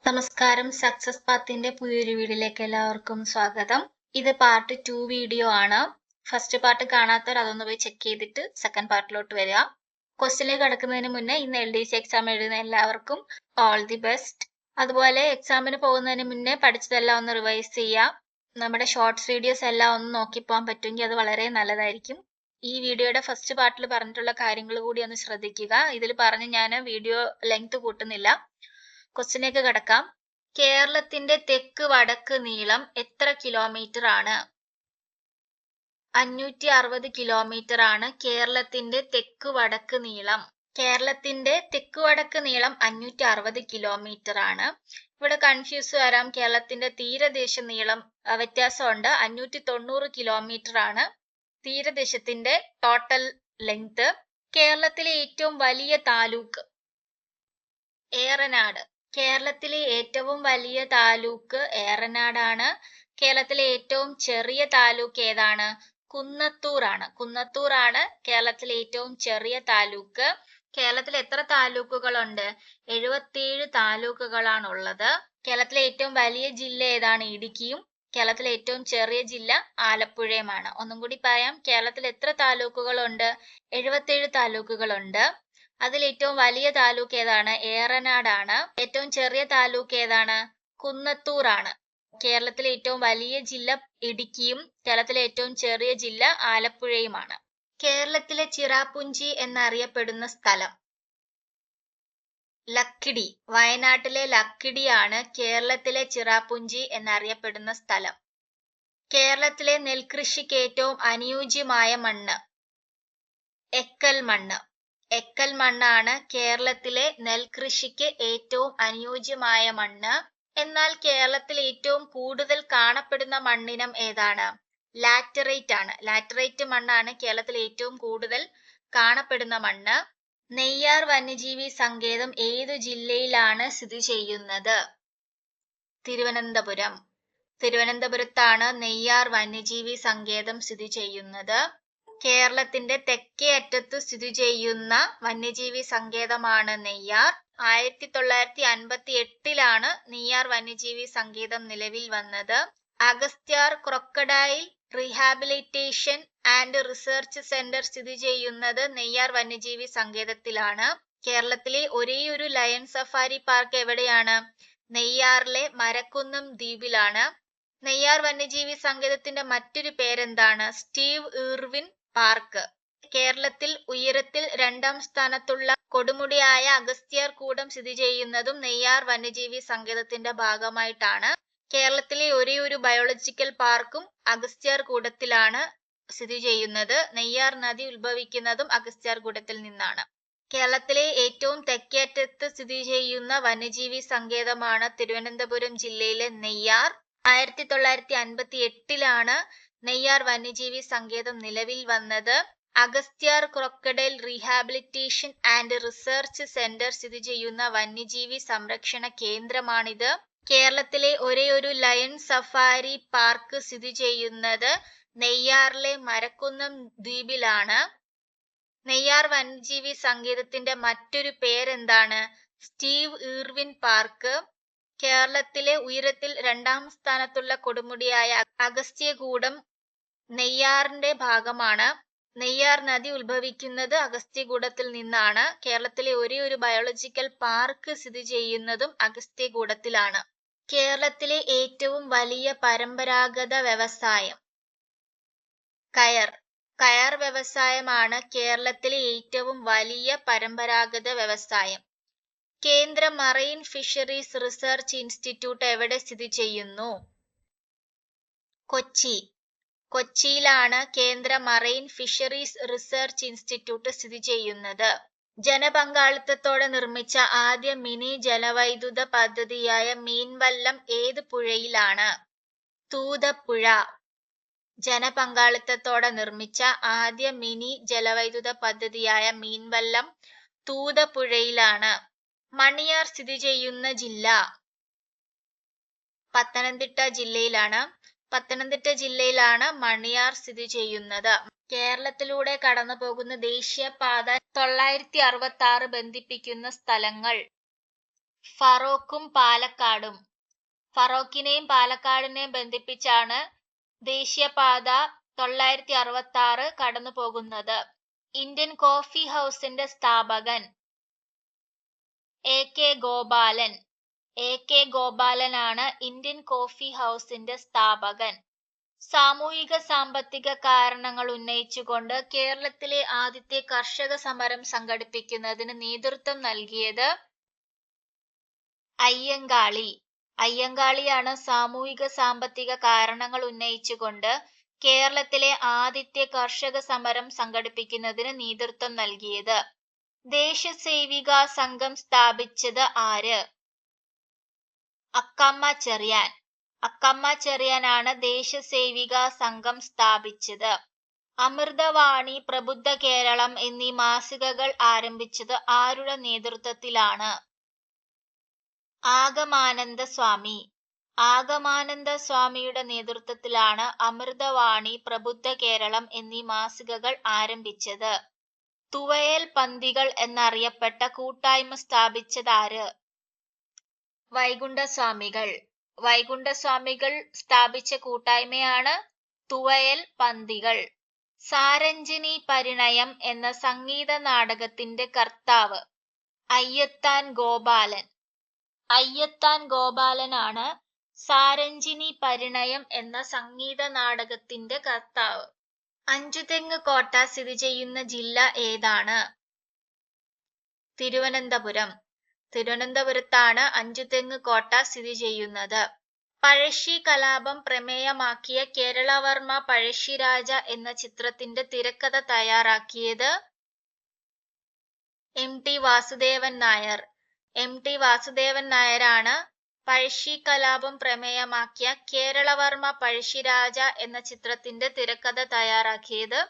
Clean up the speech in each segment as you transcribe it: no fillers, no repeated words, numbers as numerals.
നമസ്കാരം. സക്സസ് പാത്തിന്റെ പുതിയൊരു വീഡിയോയിലേക്ക് എല്ലാവർക്കും സ്വാഗതം. ഇത് പാർട്ട് 2 വീഡിയോ ആണ്. ഫസ്റ്റ് പാർട്ട് കാണാത്തവർ അതൊന്ന് പോയി ചെക്ക് ചെയ്തിട്ട് സെക്കൻഡ് പാർട്ടിലോട്ട് വരിക. ക്വസ്റ്റ്യനിലേക്ക് കടക്കുന്നതിന് മുന്നേ ഇന്ന് LDC എക്സാം എഴുതുന്ന എല്ലാവർക്കും ഓൾ ദി ബെസ്റ്റ്. അതുപോലെ എക്സാമിന് പോകുന്നതിന് മുന്നേ പഠിച്ചതെല്ലാം ഒന്ന് റിവൈസ് ചെയ്യുക. നമ്മുടെ ഷോർട്സ് വീഡിയോസ് എല്ലാം ഒന്ന് നോക്കി പോകാൻ പറ്റുമെങ്കിൽ അത് വളരെ നല്ലതായിരിക്കും. ഈ വീഡിയോയുടെ ഫസ്റ്റ് പാർട്ടിൽ പറഞ്ഞിട്ടുള്ള കാര്യങ്ങൾ കൂടി ഒന്ന് ശ്രദ്ധിക്കുക. ഇതിൽ പറഞ്ഞ് ഞാൻ വീഡിയോ ലെങ്ത് കൂട്ടുന്നില്ല. ക്വസ്റ്റ്യനിലേക്ക് കടക്കാം. കേരളത്തിന്റെ തെക്ക് വടക്ക് നീളം എത്ര കിലോമീറ്റർ ആണ്? 560 കിലോമീറ്റർ ആണ് കേരളത്തിന്റെ തെക്ക് വടക്ക് നീളം. കേരളത്തിന്റെ തെക്ക് വടക്ക് നീളം 560 കിലോമീറ്റർ ആണ്. ഇവിടെ കൺഫ്യൂസ് വരാം. കേരളത്തിന്റെ തീരദേശ നീളം വ്യത്യാസമുണ്ട്. 590 കിലോമീറ്റർ ആണ് തീരദേശത്തിന്റെ ടോട്ടൽ ലെങ്ത്. കേരളത്തിലെ ഏറ്റവും വലിയ താലൂക്ക് ഏറനാട്. കേരളത്തിലെ ഏറ്റവും വലിയ താലൂക്ക് ഏറനാടാണ്. കേരളത്തിലെ ഏറ്റവും ചെറിയ താലൂക്ക് ഏതാണ്? കുന്നത്തൂർ ആണ്. കുന്നത്തൂർ ആണ് കേരളത്തിലെ ഏറ്റവും ചെറിയ താലൂക്ക്. കേരളത്തിൽ എത്ര താലൂക്കുകളുണ്ട്? 77 താലൂക്കുകളാണുള്ളത്. കേരളത്തിലെ ഏറ്റവും വലിയ ജില്ല ഏതാണ്? ഇടുക്കിയും. കേരളത്തിലെ ഏറ്റവും ചെറിയ ജില്ല ആലപ്പുഴയുമാണ്. ഒന്നും കൂടി പറയാം. കേരളത്തിൽ എത്ര താലൂക്കുകളുണ്ട്? 77 താലൂക്കുകളുണ്ട്. അതിൽ ഏറ്റവും വലിയ താലൂക്ക് ഏതാണ്? ഏറനാടാണ്. ഏറ്റവും ചെറിയ താലൂക്ക് ഏതാണ്? കുന്നത്തൂർ ആണ്. കേരളത്തിലെ ഏറ്റവും വലിയ ജില്ല ഇടുക്കിയും കേരളത്തിലെ ഏറ്റവും ചെറിയ ജില്ല ആലപ്പുഴയുമാണ്. കേരളത്തിലെ ചിറാപുഞ്ചി എന്നറിയപ്പെടുന്ന സ്ഥലം ലക്കിടി. വയനാട്ടിലെ ലക്കിടിയാണ് കേരളത്തിലെ ചിറാപുഞ്ചി എന്നറിയപ്പെടുന്ന സ്ഥലം. കേരളത്തിലെ നെൽകൃഷിക്ക് ഏറ്റവും അനുയോജ്യമായ മണ്ണ് എക്കൽ മണ്ണ്. എക്കൽ മണ്ണാണ് കേരളത്തിലെ നെൽകൃഷിക്ക് ഏറ്റവും അനുയോജ്യമായ മണ്ണ്. എന്നാൽ കേരളത്തിൽ ഏറ്റവും കൂടുതൽ കാണപ്പെടുന്ന മണ്ണിനം ഏതാണ്? ലാറ്ററൈറ്റ് ആണ്. ലാറ്ററൈറ്റ് മണ്ണാണ് കേരളത്തിൽ ഏറ്റവും കൂടുതൽ കാണപ്പെടുന്ന മണ്ണ്. നെയ്യാർ വന്യജീവി സങ്കേതം ഏതു ജില്ലയിലാണ് സ്ഥിതി ചെയ്യുന്നത്? തിരുവനന്തപുരം. തിരുവനന്തപുരത്താണ് നെയ്യാർ വന്യജീവി സങ്കേതം സ്ഥിതി ചെയ്യുന്നത്. കേരളത്തിന്റെ തെക്കേ അറ്റത്ത് സ്ഥിതി ചെയ്യുന്ന വന്യജീവി സങ്കേതമാണ് നെയ്യാർ. 1958 നെയ്യാർ വന്യജീവി സങ്കേതം നിലവിൽ വന്നത്. Agasthyar crocodile rehabilitation and research centre സ്ഥിതി ചെയ്യുന്നത് നെയ്യാർ വന്യജീവി സങ്കേതത്തിലാണ്. കേരളത്തിലെ ഒരേയൊരു ലയൺ സഫാരി പാർക്ക് എവിടെയാണ്? നെയ്യാറിലെ മരക്കുന്നം ദ്വീപിലാണ്. നെയ്യാർ വന്യജീവി സങ്കേതത്തിന്റെ മറ്റൊരു പേരെന്താണ്? Steve Irwin park. കേരളത്തിൽ ഉയരത്തിൽ 2ാം സ്ഥാനത്തുള്ള കൊടുമുടിയായ അഗസ്ത്യാർ കൂടം സ്ഥിതി ചെയ്യുന്നതും നെയ്യാർ വന്യജീവി സങ്കേതത്തിന്റെ ഭാഗമായിട്ടാണ്. കേരളത്തിലെ ഒരേയൊരു ബയോളജിക്കൽ പാർക്കും അഗസ്ത്യാർ കൂടത്തിലാണ് സ്ഥിതി ചെയ്യുന്നത്. നെയ്യാർ നദി ഉത്ഭവിക്കുന്നതും അഗസ്ത്യാർ കൂടത്തിൽ നിന്നാണ്. കേരളത്തിലെ ഏറ്റവും തെക്കേയറ്റത്ത് സ്ഥിതി ചെയ്യുന്ന വന്യജീവി സങ്കേതമാണ് തിരുവനന്തപുരം ജില്ലയിലെ നെയ്യാർ. 1958 നെയ്യാർ വന്യജീവി സങ്കേതം നിലവിൽ വന്നത്. Agasthyar crocodile rehabilitation and research centre സ്ഥിതി ചെയ്യുന്ന വന്യജീവി സംരക്ഷണ കേന്ദ്രമാണിത്. കേരളത്തിലെ ഒരേയൊരു ലയൺ സഫാരി പാർക്ക് സ്ഥിതി ചെയ്യുന്നത് നെയ്യാറിലെ മരക്കുന്നം ദ്വീപിലാണ്. നെയ്യാർ വന്യജീവി സങ്കേതത്തിന്റെ മറ്റൊരു പേരെന്താണ്? Steve Irwin park. കേരളത്തിലെ ഉയരത്തിൽ 2ാം സ്ഥാനത്തുള്ള കൊടുമുടിയായ അഗസ്ത്യകൂടം നെയ്യാറിന്റെ ഭാഗമാണ്. നെയ്യാർ നദി ഉത്ഭവിക്കുന്നത് അഗസ്ത്യകൂടത്തിൽ നിന്നാണ്. കേരളത്തിലെ ഒരേയൊരു ബയോളജിക്കൽ പാർക്ക് സ്ഥിതി ചെയ്യുന്നതും അഗസ്ത്യകൂടത്തിലാണ്. കേരളത്തിലെ ഏറ്റവും വലിയ പരമ്പരാഗത വ്യവസായം കയർ. കയർ വ്യവസായമാണ് കേരളത്തിലെ ഏറ്റവും വലിയ പരമ്പരാഗത വ്യവസായം. കേന്ദ്ര മറൈൻ ഫിഷറീസ് റിസർച്ച് ഇൻസ്റ്റിറ്റ്യൂട്ട് എവിടെ സ്ഥിതി ചെയ്യുന്നു? കൊച്ചി. കൊച്ചിയിലാണ് കേന്ദ്ര മറൈൻ ഫിഷറീസ് റിസർച്ച് ഇൻസ്റ്റിറ്റ്യൂട്ട് സ്ഥിതി ചെയ്യുന്നത്. ജനപങ്കാളിത്തത്തോടെ നിർമ്മിച്ച ആദ്യ മിനി ജലവൈദ്യുത പദ്ധതിയായ മീൻവല്ലം ഏത് പുഴയിലാണ്? തൂതപ്പുഴ. ജനപങ്കാളിത്തത്തോടെ നിർമ്മിച്ച ആദ്യ മിനി ജലവൈദ്യുത പദ്ധതിയായ മീൻവല്ലം തൂതപ്പുഴയിലാണ്. മണിയാർ സ്ഥിതി ചെയ്യുന്ന ജില്ല പത്തനംതിട്ട ജില്ലയിലാണ്. പത്തനംതിട്ട ജില്ലയിലാണ് മണിയാർ സ്ഥിതി ചെയ്യുന്നത്. കേരളത്തിലൂടെ കടന്നു പോകുന്ന ദേശീയപാത 966 ബന്ധിപ്പിക്കുന്ന സ്ഥലങ്ങൾ ഫറോക്കും പാലക്കാടും. ഫറോക്കിനെയും പാലക്കാടിനെയും ബന്ധിപ്പിച്ചാണ് ദേശീയപാത 966 കടന്നു പോകുന്നത്. ഇന്ത്യൻ കോഫി ഹൗസിന്റെ സ്ഥാപകൻ A.K. Gopalan. A.K. ഗോപാലനാണ് Indian coffee ഹൗസിന്റെ സ്ഥാപകൻ. സാമൂഹിക സാമ്പത്തിക കാരണങ്ങൾ ഉന്നയിച്ചുകൊണ്ട് കേരളത്തിലെ ആദ്യത്തെ കർഷക സമരം സംഘടിപ്പിക്കുന്നതിന് നേതൃത്വം നൽകിയത് അയ്യങ്കാളി. അയ്യങ്കാളിയാണ് സാമൂഹിക സാമ്പത്തിക കാരണങ്ങൾ ഉന്നയിച്ചുകൊണ്ട് കേരളത്തിലെ ആദ്യത്തെ കർഷക സമരം സംഘടിപ്പിക്കുന്നതിന് നേതൃത്വം നൽകിയത്. ദേശസേവിക സംഘം സ്ഥാപിച്ചത് ആര്? അക്കമ്മ ചെറിയാൻ. അക്കമ്മ ചെറിയാനാണ് ദേശസേവിക സംഘം സ്ഥാപിച്ചത്. അമൃതവാണി, പ്രബുദ്ധ കേരളം എന്നീ മാസികകൾ ആരംഭിച്ചത് ആരുടെ നേതൃത്വത്തിലാണ്? ആഗമാനന്ദ സ്വാമി. ആഗമാനന്ദ സ്വാമിയുടെ നേതൃത്വത്തിലാണ് അമൃതവാണി, പ്രബുദ്ധ കേരളം എന്നീ മാസികകൾ ആരംഭിച്ചത്. തുവയൽ പന്തികൾ എന്നറിയപ്പെട്ട കൂട്ടായ്മ സ്ഥാപിച്ചതാര്? വൈകുണ്ഠസ്വാമികൾ. വൈകുണ്ഠസ്വാമികൾ സ്ഥാപിച്ച കൂട്ടായ്മയാണ് തുവയൽ പന്തികൾ. സാരഞ്ജിനി പരിണയം എന്ന സംഗീത നാടകത്തിന്റെ കർത്താവ്? അയ്യത്താൻ ഗോപാലൻ. അയ്യത്താൻ ഗോപാലനാണ് സാരഞ്ജിനി പരിണയം എന്ന സംഗീത നാടകത്തിന്റെ കർത്താവ്. അഞ്ചുതെങ്ങ് കോട്ട സ്ഥിതി ചെയ്യുന്ന ജില്ല ഏതാണ്? തിരുവനന്തപുരം. തിരുവനന്തപുരത്താണ് അഞ്ചുതെങ്ങ് കോട്ട സ്ഥിതി ചെയ്യുന്നത്. പഴശ്ശി കലാപം പ്രമേയമാക്കിയ കേരളവർമ്മ പഴശ്ശിരാജ എന്ന ചിത്രത്തിന്റെ തിരക്കഥ തയ്യാറാക്കിയത് M.T. വാസുദേവൻ നായർ. M.T. വാസുദേവൻ നായരാണ് പഴശ്ശി കലാപം പ്രമേയമാക്കിയ കേരളവർമ്മ പഴശ്ശിരാജ എന്ന ചിത്രത്തിന്റെ തിരക്കഥ തയ്യാറാക്കിയത്.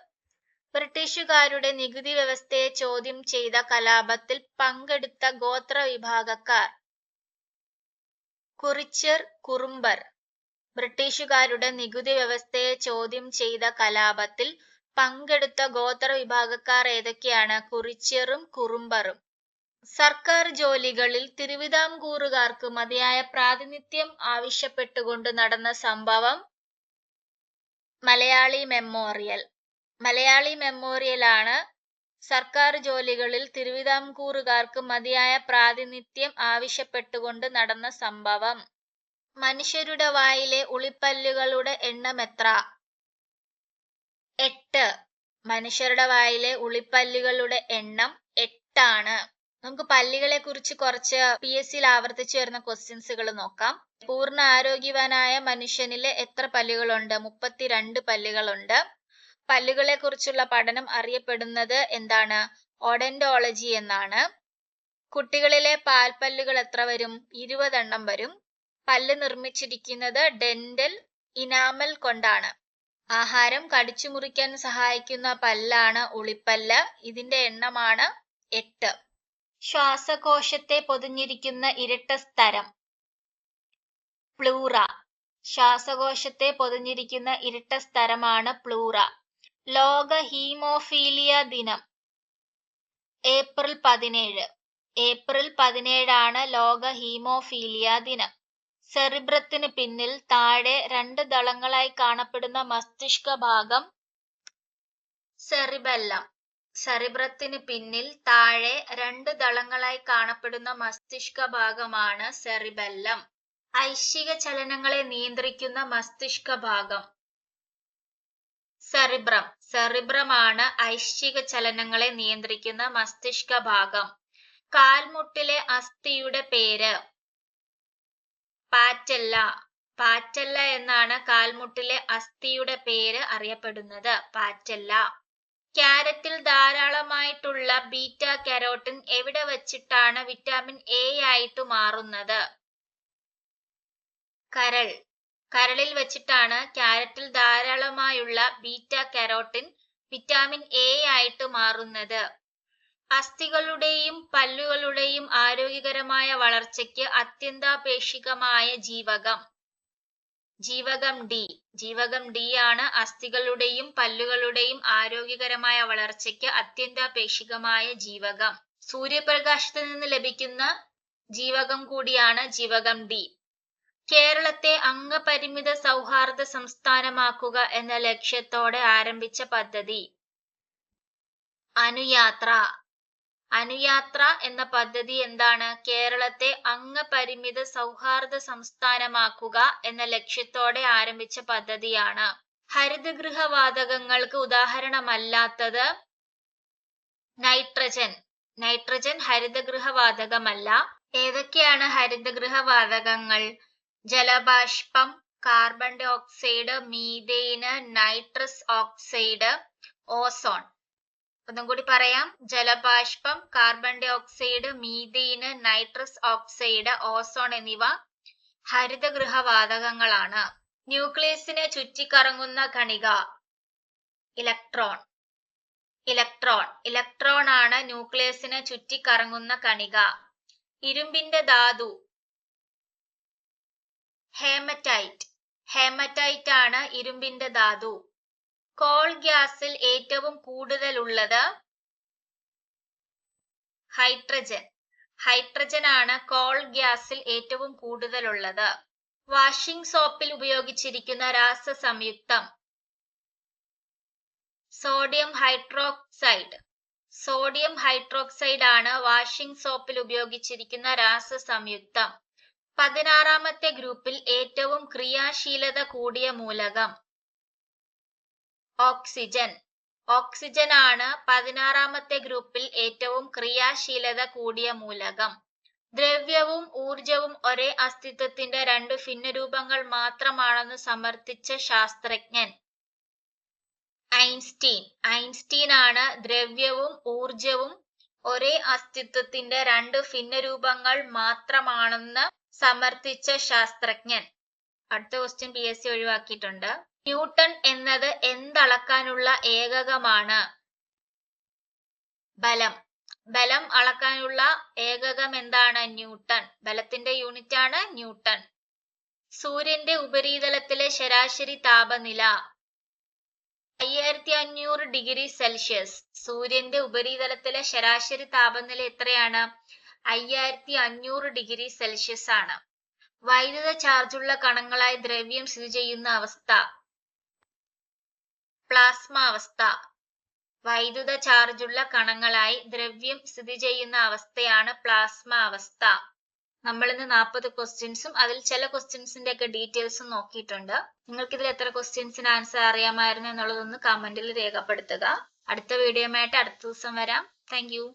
ബ്രിട്ടീഷുകാരുടെ നികുതി വ്യവസ്ഥയെ ചോദ്യം ചെയ്ത കലാപത്തിൽ പങ്കെടുത്ത ഗോത്ര വിഭാഗക്കാർ? കുറിച്യർ, കുറുമ്പർ. ബ്രിട്ടീഷുകാരുടെ നികുതി വ്യവസ്ഥയെ ചോദ്യം ചെയ്ത കലാപത്തിൽ പങ്കെടുത്ത ഗോത്ര വിഭാഗക്കാർ ഏതൊക്കെയാണ്? കുറിച്യറും കുറുമ്പറും. സർക്കാർ ജോലികളിൽ തിരുവിതാംകൂറുകാർക്ക് മതിയായ പ്രാതിനിധ്യം ആവശ്യപ്പെട്ടുകൊണ്ട് നടന്ന സംഭവം? മലയാളി മെമ്മോറിയൽ. മലയാളി മെമ്മോറിയലാണ് സർക്കാർ ജോലികളിൽ തിരുവിതാംകൂറുകാർക്ക് മതിയായ പ്രാതിനിധ്യം ആവശ്യപ്പെട്ടുകൊണ്ട് നടന്ന സംഭവം. മനുഷ്യരുടെ വായിലെ ഉളിപ്പല്ലുകളുടെ എണ്ണം എത്ര? 8. മനുഷ്യരുടെ വായിലെ ഉളിപ്പല്ലുകളുടെ എണ്ണം 8 ആണ്. നമുക്ക് പല്ലുകളെ കുറിച്ച് കുറച്ച് PSCയിൽ ആവർത്തിച്ചു വരുന്ന ക്വസ്റ്റ്യൻസുകൾ നോക്കാം. പൂർണ്ണ ആരോഗ്യവാനായ മനുഷ്യനില് എത്ര പല്ലുകളുണ്ട്? 32 പല്ലുകളുണ്ട്. പല്ലുകളെ കുറിച്ചുള്ള പഠനം അറിയപ്പെടുന്നത് എന്താണ്? ഓഡന്റോളജി എന്നാണ്. കുട്ടികളിലെ പാൽപ്പല്ലുകൾ എത്ര വരും? 20 എണ്ണം വരും. പല്ല് നിർമ്മിച്ചിരിക്കുന്നത് ഡെന്റൽ ഇനാമൽ കൊണ്ടാണ്. ആഹാരം കടിച്ചു മുറിക്കാൻ സഹായിക്കുന്ന പല്ലാണ് ഉളിപ്പല്ല്. ഇതിന്റെ എണ്ണമാണ് 8. ശ്വാസകോശത്തെ പൊതിഞ്ഞിരിക്കുന്ന ഇരട്ട സ്തരം? പ്ലൂറ. ശ്വാസകോശത്തെ പൊതിഞ്ഞിരിക്കുന്ന ഇരട്ട സ്തരമാണ് പ്ലൂറ. ലോക ഹീമോഫീലിയ ദിനം ഏപ്രിൽ 17. ഏപ്രിൽ 17 ആണ് ലോക ഹീമോഫീലിയ ദിനം. സെറിബ്രത്തിന് പിന്നിൽ താഴെ 2 ദളങ്ങളായി കാണപ്പെടുന്ന മസ്തിഷ്ക ഭാഗം? സെറിബെല്ലം. സെറിബ്രത്തിന് പിന്നിൽ താഴെ 2 ദളങ്ങളായി കാണപ്പെടുന്ന മസ്തിഷ്ക ഭാഗമാണ് സെറിബെല്ലം. ഐച്ഛിക ചലനങ്ങളെ നിയന്ത്രിക്കുന്ന മസ്തിഷ്ക ഭാഗം? സെറിബ്രം. സെറിബ്രമാണ് ഐച്ഛിക ചലനങ്ങളെ നിയന്ത്രിക്കുന്ന മസ്തിഷ്ക ഭാഗം. കാൽമുട്ടിലെ അസ്ഥിയുടെ പേര്? പാറ്റല്ല. പാറ്റല്ല എന്നാണ് കാൽമുട്ടിലെ അസ്ഥിയുടെ പേര് അറിയപ്പെടുന്നത്. പാറ്റല്ല. ക്യാരറ്റിൽ ധാരാളമായിട്ടുള്ള ബീറ്റ കരോട്ടിൻ എവിടെ വച്ചിട്ടാണ് വിറ്റാമിൻ A ആയിട്ട് മാറുന്നത്? കരൾ. കരളിൽ വെച്ചിട്ടാണ് ക്യാരറ്റിൽ ധാരാളമായുള്ള ബീറ്റ കരോട്ടിൻ വിറ്റാമിൻ A ആയിട്ട് മാറുന്നത്. അസ്ഥികളുടെയും പല്ലുകളുടെയും ആരോഗ്യകരമായ വളർച്ചയ്ക്ക് അത്യന്താപേക്ഷിതമായ ജീവകം? ജീവകം D. ജീവകം D ആണ് അസ്ഥികളുടെയും പല്ലുകളുടെയും ആരോഗ്യകരമായ വളർച്ചയ്ക്ക് അത്യന്താപേക്ഷിതമായ ജീവകം. സൂര്യപ്രകാശത്തിൽ നിന്ന് ലഭിക്കുന്ന ജീവകം കൂടിയാണ് ജീവകം ഡി. കേരളത്തെ അംഗപരിമിത സൗഹാർദ്ദ സംസ്ഥാനമാക്കുക എന്ന ലക്ഷ്യത്തോടെ ആരംഭിച്ച പദ്ധതി അനുയാത്ര. അനുയാത്ര എന്ന പദ്ധതി എന്താണ്? കേരളത്തെ അംഗപരിമിത സൗഹാർദ്ദ സംസ്ഥാനമാക്കുക എന്ന ലക്ഷ്യത്തോടെ ആരംഭിച്ച പദ്ധതിയാണ്. ഹരിതഗൃഹ വാതകങ്ങൾക്ക് ഉദാഹരണമല്ലാത്തത് നൈട്രജൻ. നൈട്രജൻ ഹരിതഗൃഹ വാതകമല്ല. ഏതൊക്കെയാണ് ഹരിതഗൃഹ വാതകങ്ങൾ? ജലബാഷ്പം, carbon dioxide, methane, nitrous oxide, ozone. ഒന്നും കൂടി പറയാം. ജലബാഷ്പം, carbon dioxide, methane, nitrous oxide, ozone എന്നിവ ഹരിതഗൃഹ വാതകങ്ങളാണ്. ന്യൂക്ലിയസിനെ ചുറ്റിക്കറങ്ങുന്ന കണിക ഇലക്ട്രോൺ. ഇലക്ട്രോൺ ആണ് ന്യൂക്ലിയസിനെ ചുറ്റിക്കറങ്ങുന്ന കണിക. ഇരുമ്പിന്റെ ധാതു ഹേമറ്റൈറ്റ്. ഹേമറ്റൈറ്റ് ആണ് ഇരുമ്പിന്റെ ധാതു. കോൾ ഗ്യാസിൽ ഏറ്റവും കൂടുതലുള്ളത് ഹൈഡ്രജൻ. ഹൈഡ്രജൻ ആണ് കോൾ ഗ്യാസിൽ ഏറ്റവും കൂടുതലുള്ളത്. വാഷിംഗ് സോപ്പിൽ ഉപയോഗിച്ചിരിക്കുന്ന രാസസംയുക്തം സോഡിയം ഹൈഡ്രോക്സൈഡ്. സോഡിയം ഹൈഡ്രോക്സൈഡ് ആണ് വാഷിംഗ് സോപ്പിൽ ഉപയോഗിച്ചിരിക്കുന്ന രാസസംയുക്തം. 16ാമത്തെ ഗ്രൂപ്പിൽ ഏറ്റവും ക്രിയാശീലത കൂടിയ മൂലകം ഓക്സിജൻ. ഓക്സിജൻ ആണ് 16ാമത്തെ ഗ്രൂപ്പിൽ ഏറ്റവും ക്രിയാശീലത കൂടിയ മൂലകം. ദ്രവ്യവും ഊർജവും ഒരേ അസ്തിത്വത്തിന്റെ രണ്ട് ഭിന്നരൂപങ്ങൾ മാത്രമാണെന്ന് സമർത്ഥിച്ച ശാസ്ത്രജ്ഞൻ ഐൻസ്റ്റീൻ. ഐൻസ്റ്റീൻ ആണ് ദ്രവ്യവും ഊർജവും ഒരേ അസ്തിത്വത്തിന്റെ രണ്ട് ഭിന്നരൂപങ്ങൾ മാത്രമാണെന്ന് സമർത്ഥിച്ച ശാസ്ത്രജ്ഞൻ. അടുത്ത ക്വസ്റ്റ്യൻ PSC ഒഴിവാക്കിയിട്ടുണ്ട്. ന്യൂട്ടൺ എന്നത് എന്തളക്കാനുള്ള ഏകകമാണ്? ബലം. ബലം അളക്കാനുള്ള ഏകകം എന്താണ്? ന്യൂട്ടൺ. ബലത്തിന്റെ യൂണിറ്റ് ആണ് ന്യൂട്ടൺ. സൂര്യന്റെ ഉപരിതലത്തിലെ ശരാശരി താപനില 5500 ഡിഗ്രി സെൽഷ്യസ്. സൂര്യന്റെ ഉപരിതലത്തിലെ ശരാശരി താപനില എത്രയാണ്? 5500 ഡിഗ്രി സെൽഷ്യസ് ആണ്. വൈദ്യുത ചാർജുള്ള കണങ്ങളായി ദ്രവ്യം സ്ഥിതി ചെയ്യുന്ന അവസ്ഥ പ്ലാസ്മ അവസ്ഥ. വൈദ്യുത ചാർജുള്ള കണങ്ങളായി ദ്രവ്യം സ്ഥിതി ചെയ്യുന്ന അവസ്ഥയാണ് പ്ലാസ്മ അവസ്ഥ. നമ്മൾ ഇന്ന് 40 ക്വസ്റ്റ്യൻസും അതിൽ ചില ക്വസ്റ്റ്യൻസിന്റെ ഒക്കെ ഡീറ്റെയിൽസും നോക്കിയിട്ടുണ്ട്. നിങ്ങൾക്ക് ഇതിൽ എത്ര ക്വസ്റ്റ്യൻസിന് ആൻസർ അറിയാമായിരുന്നു എന്നുള്ളതൊന്ന് കമന്റിൽ രേഖപ്പെടുത്തുക. അടുത്ത വീഡിയോയുമായിട്ട് അടുത്ത ദിവസം വരാം. Thank you.